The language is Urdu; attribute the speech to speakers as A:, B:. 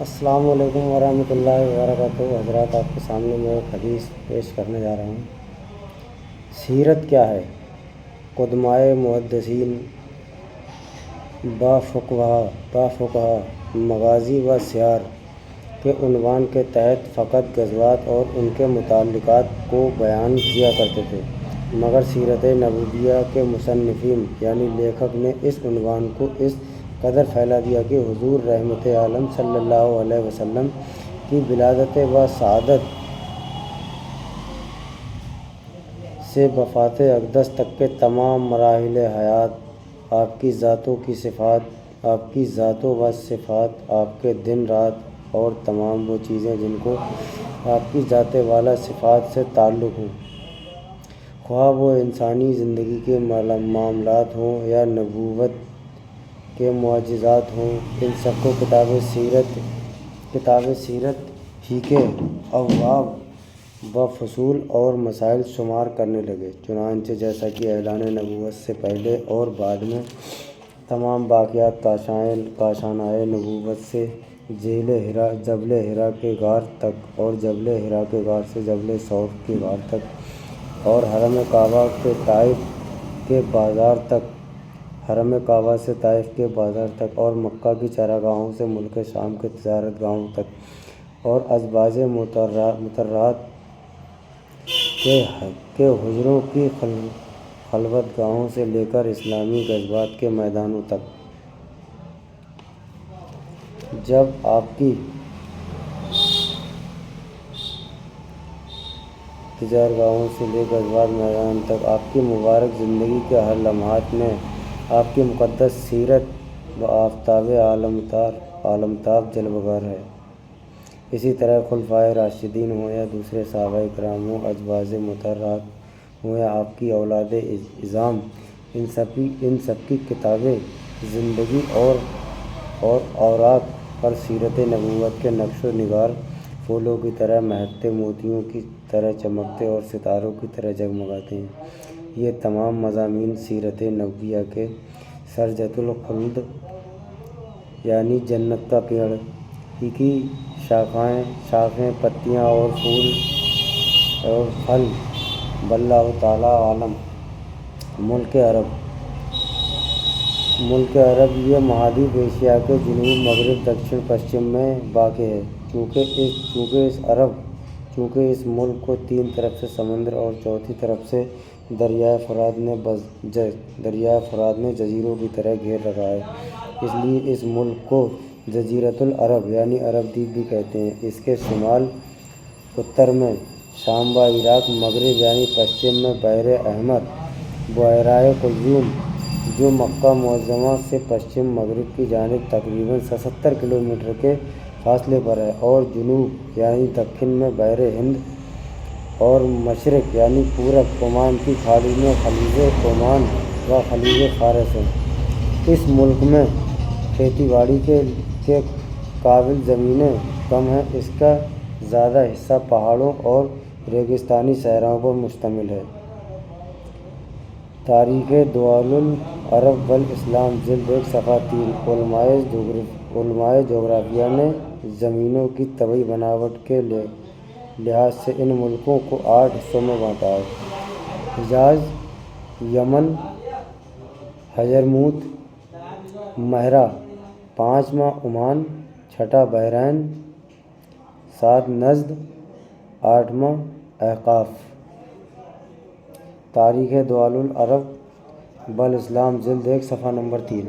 A: السلام علیکم ورحمۃ اللہ وبرکاتہ۔ حضرات، آپ کے سامنے میں ایک حدیث پیش کرنے جا رہا ہوں۔ سیرت کیا ہے؟ قدمائے محدثین بافقہا مغازی و سیار کے عنوان کے تحت فقط غزوات اور ان کے متعلقات کو بیان کیا کرتے تھے، مگر سیرت نبویہ کے مصنفین یعنی لیکھک نے اس عنوان کو اس قدر پھیلا دیا کہ حضور رحمت عالم صلی اللہ علیہ وسلم کی ولادت و سعادت سے وفات اقدس تک کے تمام مراحل حیات، آپ کی ذات و صفات، آپ کے دن رات اور تمام وہ چیزیں جن کو آپ کی ذات والا صفات سے تعلق ہو، خواہ وہ انسانی زندگی کے معاملات ہوں یا نبوت کے معجزات ہوں، ان سب کو کتاب سیرت ہی کے ابواب و فصول اور مسائل شمار کرنے لگے۔ چنانچہ جیسا کہ اعلان نبوت سے پہلے اور بعد میں تمام واقعات کاشانۂ نبوت سے جبل حرا کے غار تک اور جبل حرا کے غار سے جبل ثور کے غار تک اور حرم کعبہ سے طائف کے بازار تک اور مکہ کی چراگاہوں سے ملک شام کے تجارت گاہوں تک اور ازواج مطہرات کے حجروں کی خلوت گاہوں سے لے کر اسلامی غزوات کے میدانوں تک، جب آپ کی تجارگاہوں سے لے کر غزوات میدان تک آپ کی مبارک زندگی کے ہر لمحات میں آپ کی مقدس سیرت بآفتاب عالمتاب جلوگر ہے۔ اسی طرح خلفائے راشدین ہوں یا دوسرے صحابہ کرام ہوں، ازواج مطہرات ہوں یا آپ کی اولاد اعظام، ان سب کی کتاب زندگی اور اوراق پر سیرت نبوت کے نقش و نگار پھولوں کی طرح مہکتے، موتیوں کی طرح چمکتے اور ستاروں کی طرح جگمگاتے ہیں۔ یہ تمام مضامین سیرت نبویہ کے شجرۃ الخلد یعنی جنت کا پیڑ ہی کی شاخیں، پتیاں اور پھول اور پھل واللہ تعالیٰ عالم۔ ملک عرب یہ مہادیپ ایشیا کے جنوب مغرب دکشن پشچم میں واقع ہے۔ چونکہ اس ملک کو تین طرف سے سمندر اور چوتھی طرف سے دریائے فرات نے جزیروں کی طرح گھیر رکھا ہے، اس لیے اس ملک کو جزیرۃ العرب یعنی عرب دیپ بھی کہتے ہیں۔ اس کے شمال اتر میں شام و عراق، مغرب یعنی پشچم میں بحر احمر، بحیرہ قلزم جو مکہ معظمہ سے پشچم مغرب کی جانب تقریباً 77 کلومیٹر کے فاصلے پر ہے، اور جنوب یعنی دکن میں بحر ہند اور مشرق یعنی پورب عمان کی کھاڑی میں خلیج عمان و خلیج فارس ہے۔ اس ملک میں کھیتی باڑی کے قابل زمینیں کم ہیں، اس کا زیادہ حصہ پہاڑوں اور ریگستانی صحراؤں پر مشتمل ہے۔ تاریخ دول العرب والاسلام جلد 1 صفحہ 3۔ علمائے جغرافیہ نے زمینوں کی طبعی بناوٹ کے لحاظ سے ان ملکوں کو 8 حصوں میں بانٹا ہے: حجاز، یمن، حضرموت، مہرہ، 5واں عمان، 6واں بحرین، 7 نجد، 8واں احقاف۔ تاریخ دول العرب والاسلام جلد 1 صفحہ نمبر 3۔